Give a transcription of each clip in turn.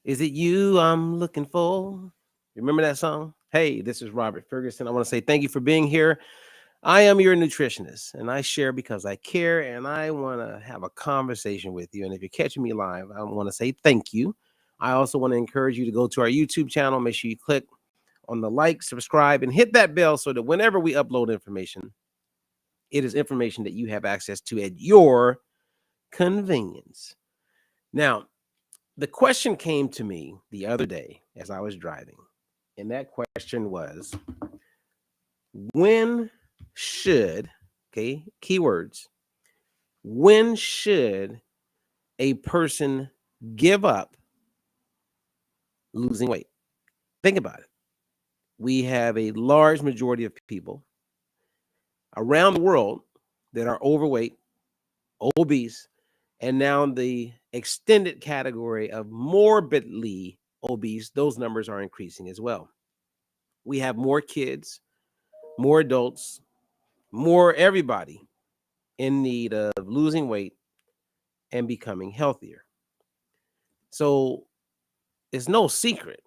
Is it you I'm looking for? Remember that song? Hey, this is Robert Ferguson. I want to say thank you for being here. I am your nutritionist and I share because I care and I want to have a conversation with you. And if you're catching me live, I want to say thank you. I also want to encourage you to go to our YouTube channel. Make sure you click on the like, subscribe, and hit that bell so that whenever we upload information, it is information that you have access to at your convenience. Now, the question came to me the other day as I was driving, and that question was, when should, okay, keywords, when should a person give up losing weight? Think about it. We have a large majority of people around the world that are overweight, obese, and now the extended category of morbidly obese, those numbers are increasing as well. We have more kids, more adults, more everybody in need of losing weight and becoming healthier. So it's no secret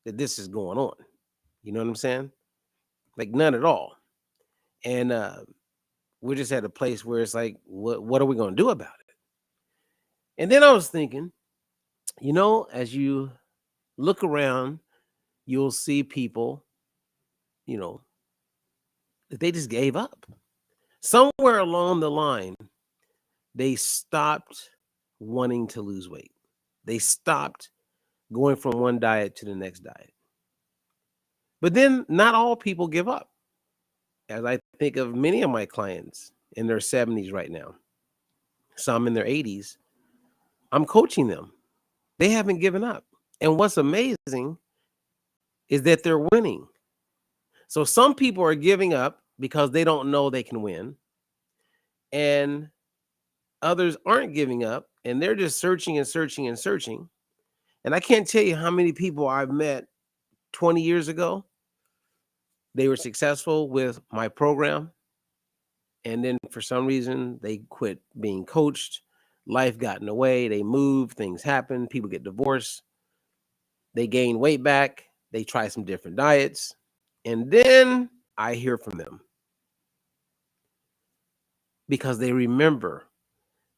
that this is going on. You know what I'm saying? Like none at all. And we're just at a place where it's like, what are we going to do about it? And then I was thinking, as you look around, you'll see people, you know, that they just gave up. Somewhere along the line, they stopped wanting to lose weight. They stopped going from one diet to the next diet. But then not all people give up. As I think of many of my clients in their 70s right now, some in their 80s, I'm coaching them. They haven't given up. And what's amazing is that they're winning. So some people are giving up because they don't know they can win. And others aren't giving up and they're just searching and searching and searching. And I can't tell you how many people I've met 20 years ago. They were successful with my program. And then for some reason, they quit being coached. Life got in the way. They move, things happen. People get divorced. They gain weight back. They try some different diets. And then I hear from them because they remember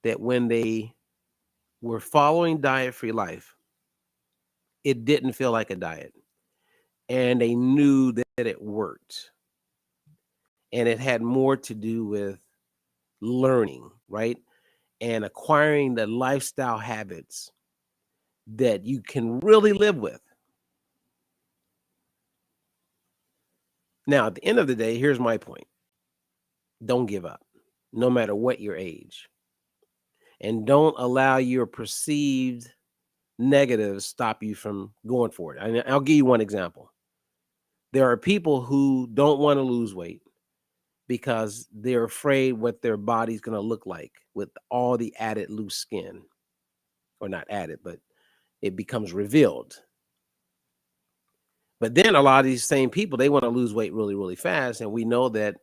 that when they were following Diet Free Life, it didn't feel like a diet. And they knew that it worked. And it had more to do with learning, right? And acquiring the lifestyle habits that you can really live with. Now, at the end of the day, here's my point. Don't give up, no matter what your age. And don't allow your perceived negatives stop you from going for it. And I'll give you one example. There are people who don't want to lose weight because they're afraid what their body's going to look like with all the added loose skin. Or not added, but it becomes revealed. But then a lot of these same people, they want to lose weight really, really fast. And we know that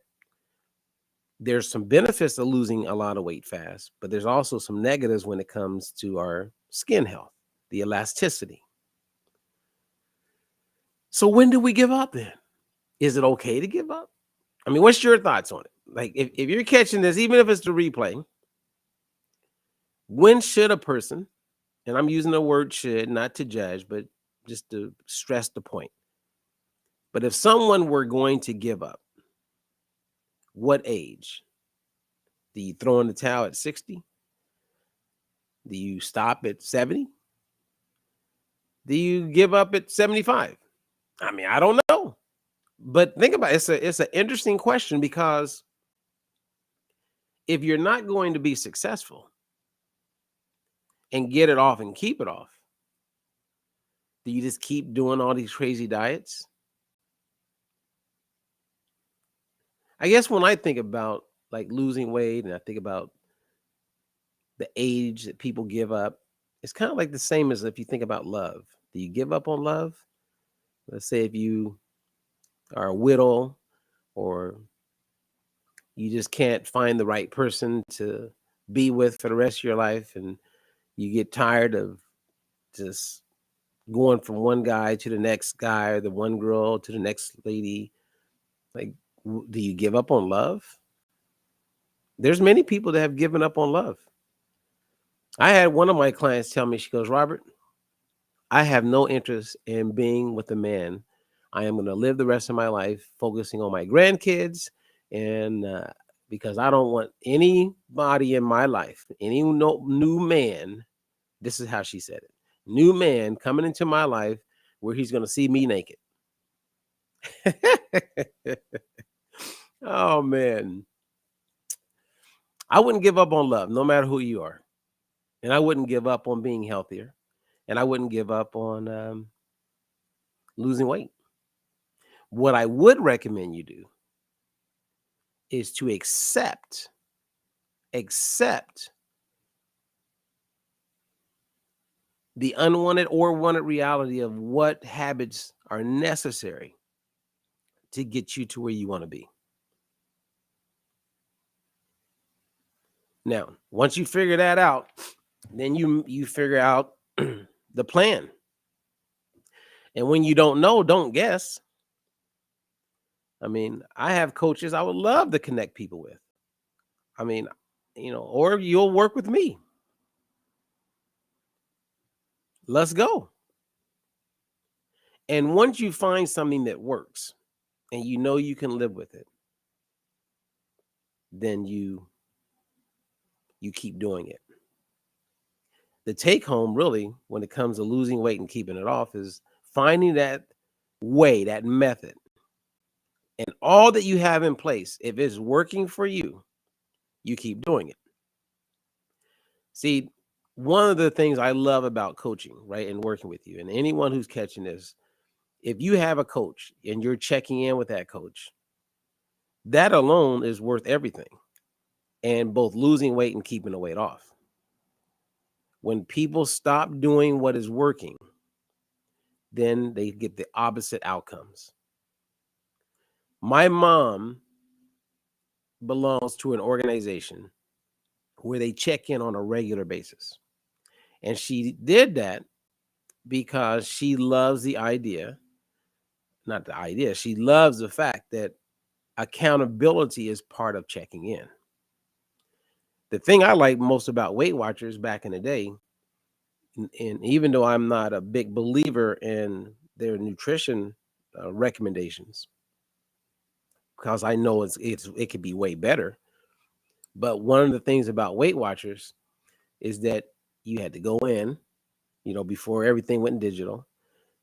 there's some benefits of losing a lot of weight fast, but there's also some negatives when it comes to our skin health, the elasticity. So when do we give up then? Is it okay to give up? I mean, what's your thoughts on it? Like if you're catching this, even if it's the replay, when should a person, and I'm using the word should, not to judge, but just to stress the point. But if someone were going to give up, what age? Do you throw in the towel at 60? Do you stop at 70? Do you give up at 75? I mean, I don't know. But think about it. It's an interesting question because if you're not going to be successful and get it off and keep it off, do you just keep doing all these crazy diets? I guess when I think about like losing weight and I think about the age that people give up, it's kind of like the same as if you think about love. Do you give up on love? Let's say if you are a widow or you just can't find the right person to be with for the rest of your life and you get tired of just going from one guy to the next guy, or the one girl to the next lady. Like, do you give up on love? There's many people that have given up on love. I had one of my clients tell me, she goes, Robert, I have no interest in being with a man. I am going to live the rest of my life focusing on my grandkids, and because I don't want anybody in my life, any new man. This is how she said it: new man coming into my life where he's going to see me naked. Oh man, I wouldn't give up on love, no matter who you are, and I wouldn't give up on being healthier, and I wouldn't give up on losing weight. What I would recommend you do is to accept the unwanted or wanted reality of what habits are necessary to get you to where you want to be. Now, once you figure that out, then you figure out the plan. And when you don't know, don't guess. I mean, I have coaches I would love to connect people with. I mean, or you'll work with me. Let's go. And once you find something that works and you know you can live with it, then you keep doing it. The take home, really, when it comes to losing weight and keeping it off, is finding that way, that method, and all that you have in place. If it's working for you, you keep doing it. See, one of the things I love about coaching, right, and working with you, and anyone who's catching this, if you have a coach and you're checking in with that coach, that alone is worth everything, and both losing weight and keeping the weight off. When people stop doing what is working, then they get the opposite outcomes. My mom belongs to an organization where they check in on a regular basis. And she did that because she loves the idea, not the idea, she loves the fact that accountability is part of checking in. The thing I like most about Weight Watchers back in the day, and even though I'm not a big believer in their nutrition recommendations, because I know it could be way better, but one of the things about Weight Watchers is that you had to go in, before everything went digital,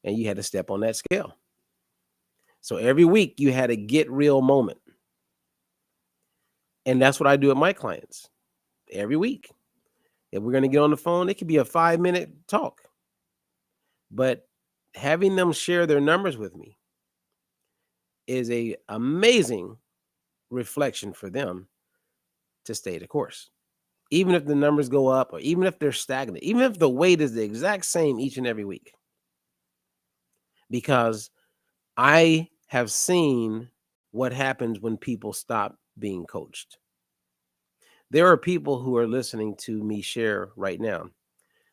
and you had to step on that scale. So every week you had a get real moment. And that's what I do with my clients every week. If we're going to get on the phone, it could be a 5-minute talk. But having them share their numbers with me is a amazing reflection for them to stay the course. Even if the numbers go up, or even if they're stagnant, even if the weight is the exact same each and every week. Because I have seen what happens when people stop being coached. There are people who are listening to me share right now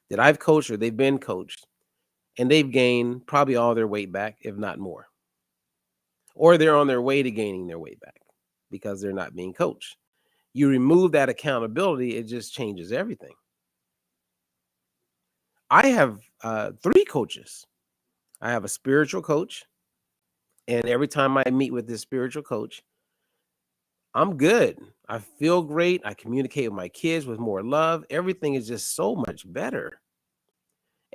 that I've coached, or they've been coached, and they've gained probably all their weight back, if not more. Or they're on their way to gaining their weight back because they're not being coached. You remove that accountability, it just changes everything. I have 3 coaches. I have a spiritual coach, and every time I meet with this spiritual coach, I'm good. I feel great. I communicate with my kids with more love. Everything is just so much better.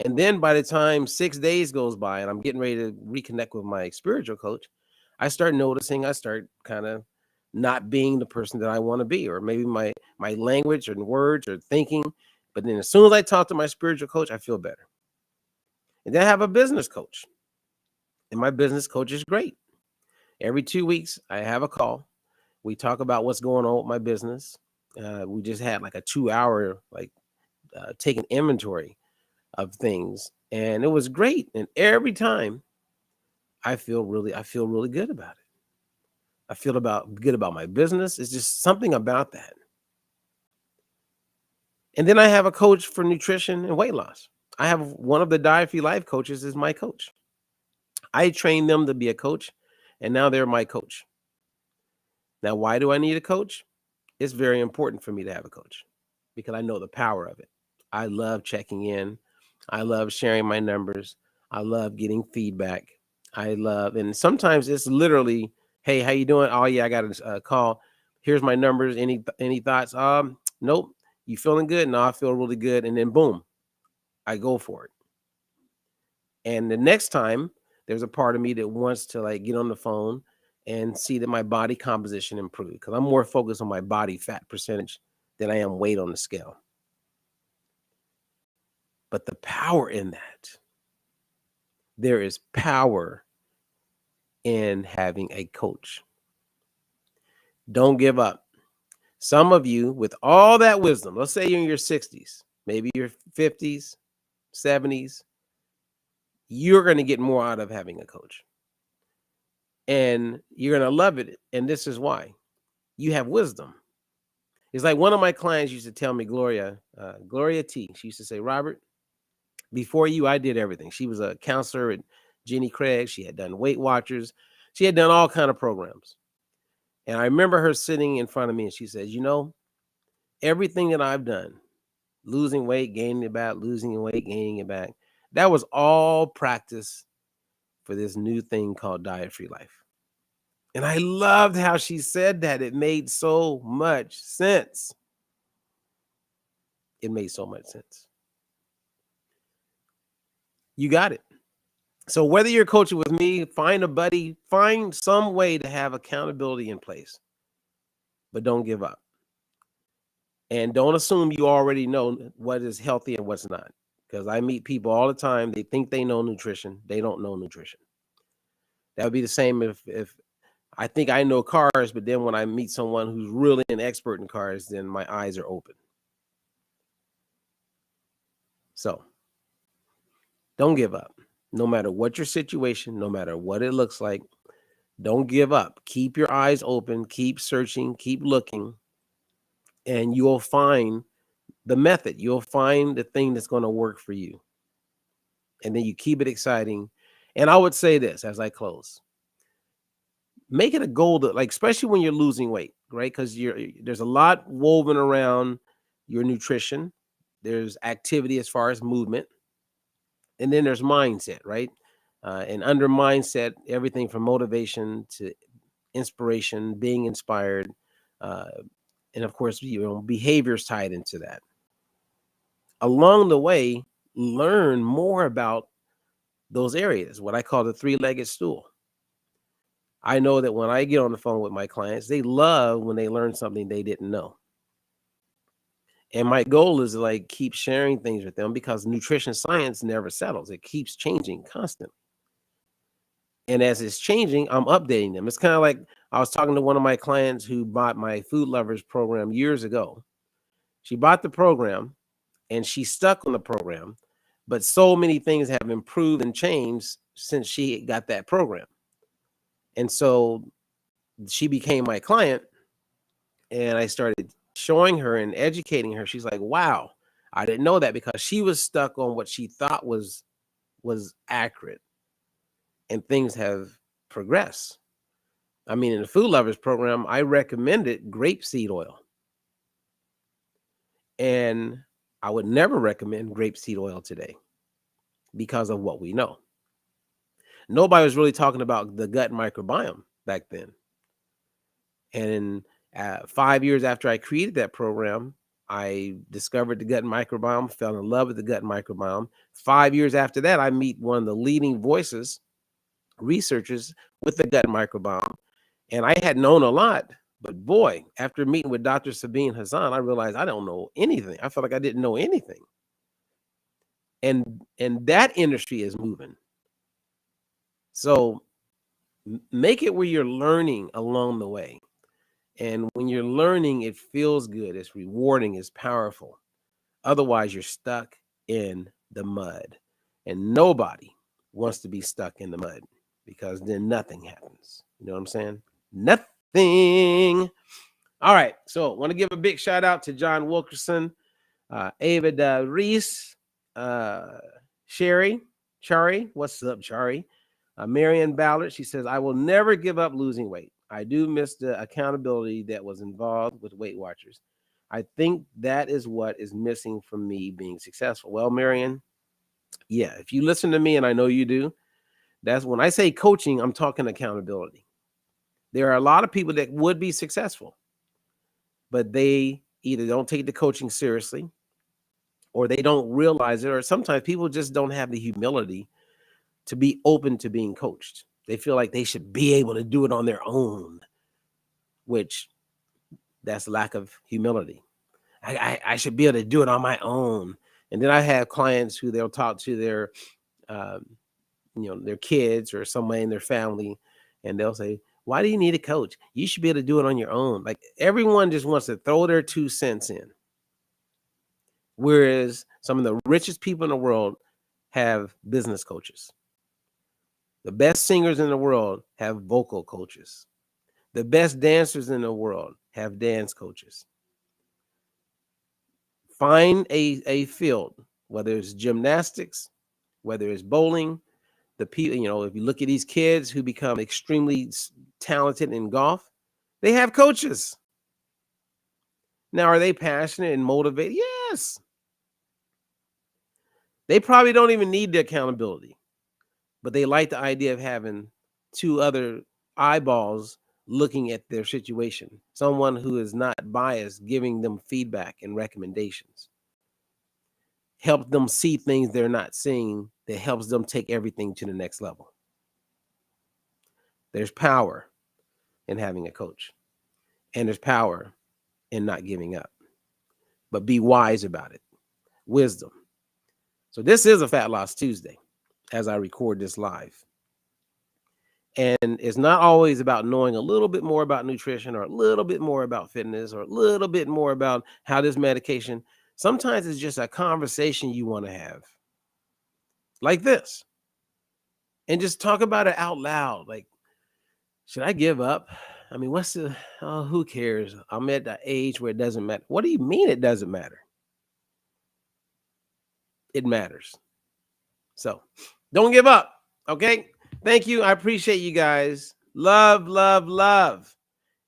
And then by the time 6 days goes by and I'm getting ready to reconnect with my spiritual coach, I start kind of not being the person that I want to be, or maybe my language and words or thinking. But then as soon as I talk to my spiritual coach, I feel better. And then I have a business coach. And my business coach is great. Every 2 weeks, I have a call. We talk about what's going on with my business. We just had like a 2-hour, taking inventory of things, and it was great. And every time I feel really good about it. I feel good about my business. It's just something about that. And then I have a coach for nutrition and weight loss. I have one of the Diet Free Life coaches is my coach. I trained them to be a coach, and now they're my coach. Now, why do I need a coach? It's very important for me to have a coach because I know the power of it. I love checking in. I love sharing my numbers. I love getting feedback. I love, and sometimes it's literally, "Hey, how you doing? Oh yeah, I got a call. Here's my numbers. Any thoughts? Nope. You feeling good? No, I feel really good." And then boom, I go for it. And the next time, there's a part of me that wants to like get on the phone and see that my body composition improve because I'm more focused on my body fat percentage than I am weight on the scale. But the power in that, there is power in having a coach. Don't give up. Some of you, with all that wisdom, let's say you're in your 60s, maybe your 50s, 70s, you're going to get more out of having a coach. And you're going to love it. And this is why you have wisdom. It's like one of my clients used to tell me, Gloria T. She used to say, Robert, before you, I did everything. She was a counselor at Jenny Craig. She had done Weight Watchers. She had done all kind of programs. And I remember her sitting in front of me and she says, everything that I've done, losing weight, gaining it back, losing weight, gaining it back, that was all practice for this new thing called Diet Free Life. And I loved how she said that. It made so much sense. It made so much sense. You got it. So whether you're coaching with me, find a buddy, find some way to have accountability in place, but don't give up. And don't assume you already know what is healthy and what's not. Because I meet people all the time, they think they know nutrition. They don't know nutrition. That would be the same if I think I know cars, but then when I meet someone who's really an expert in cars, then my eyes are open. So don't give up. No matter what your situation, no matter what it looks like, don't give up. Keep your eyes open, keep searching, keep looking, and you'll find the method. You'll find the thing that's going to work for you. And then you keep it exciting. And I would say this as I close. Make it a goal to, like, especially when you're losing weight, right? Because there's a lot woven around your nutrition. There's activity as far as movement. And then there's mindset, right? And under mindset, everything from motivation to inspiration, being inspired, and of course, behaviors tied into that. Along the way, learn more about those areas, what I call the three-legged stool. I know that when I get on the phone with my clients, they love when they learn something they didn't know. And my goal is to like keep sharing things with them because nutrition science never settles. It keeps changing constantly. And as it's changing, I'm updating them. It's kind of like I was talking to one of my clients who bought my Food Lovers program years ago. She bought the program and she stuck on the program, but so many things have improved and changed since she got that program. And so she became my client and I started showing her and educating her. She's like, wow, I didn't know that, because she was stuck on what she thought was accurate, and things have progressed. I mean, in the Food Lovers program, I recommended grapeseed oil, and I would never recommend grapeseed oil today because of what we know. Nobody was really talking about the gut microbiome back then. And 5 years after I created that program, I discovered the gut microbiome, fell in love with the gut microbiome. 5 years after that, I meet one of the leading voices, researchers with the gut microbiome. And I had known a lot, but boy, after meeting with Dr. Sabine Hazan, I realized I don't know anything. I felt like I didn't know anything. And that industry is moving. So make it where you're learning along the way. And when you're learning, it feels good. It's rewarding. It's powerful. Otherwise, you're stuck in the mud. And nobody wants to be stuck in the mud, because then nothing happens. You know what I'm saying? Nothing. All right. So I want to give a big shout out to John Wilkerson, Ava Reese, Chari, what's up, Chari? Marianne Ballard, she says, I will never give up losing weight. I do miss the accountability that was involved with Weight Watchers. I think that is what is missing from me being successful. Well, Marianne, yeah, if you listen to me, and I know you do, that's when I say coaching, I'm talking accountability. There are a lot of people that would be successful, but they either don't take the coaching seriously or they don't realize it, or sometimes people just don't have the humility to be open to being coached. They feel like they should be able to do it on their own, which that's lack of humility. I should be able to do it on my own. And then I have clients who they'll talk to their, um, their kids or somebody in their family, and they'll say, why do you need a coach? You should be able to do it on your own. Like everyone just wants to throw their 2 cents in. Whereas some of the richest people in the world have business coaches. The best singers in the world have vocal coaches. The best dancers in the world have dance coaches. Find a field, whether it's gymnastics, whether it's bowling, the people, if you look at these kids who become extremely talented in golf, they have coaches. Now, are they passionate and motivated? Yes. They probably don't even need the accountability, but they like the idea of having 2 other eyeballs looking at their situation, someone who is not biased, giving them feedback and recommendations. Help them see things they're not seeing that helps them take everything to the next level. There's power in having a coach, and there's power in not giving up, but be wise about it. Wisdom. So this is a Fat Loss Tuesday as I record this live. And it's not always about knowing a little bit more about nutrition or a little bit more about fitness or a little bit more about how this medication. Sometimes it's just a conversation you want to have like this and just talk about it out loud. Like, should I give up? I mean, who cares? I'm at the age where it doesn't matter. What do you mean it doesn't matter? It matters. So don't give up. Okay. Thank you. I appreciate you guys. Love, love, love.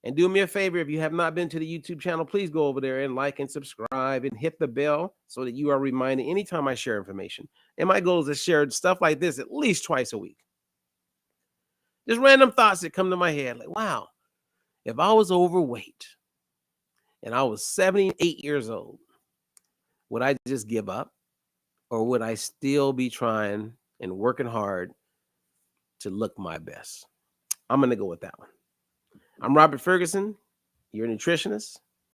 And do me a favor, if you have not been to the YouTube channel, please go over there and like and subscribe and hit the bell so that you are reminded anytime I share information. And my goal is to share stuff like this at least twice a week. Just random thoughts that come to my head, like, wow, if I was overweight and I was 78 years old, would I just give up? Or would I still be trying and working hard to look my best? I'm going to go with that one. I'm Robert Ferguson, your nutritionist.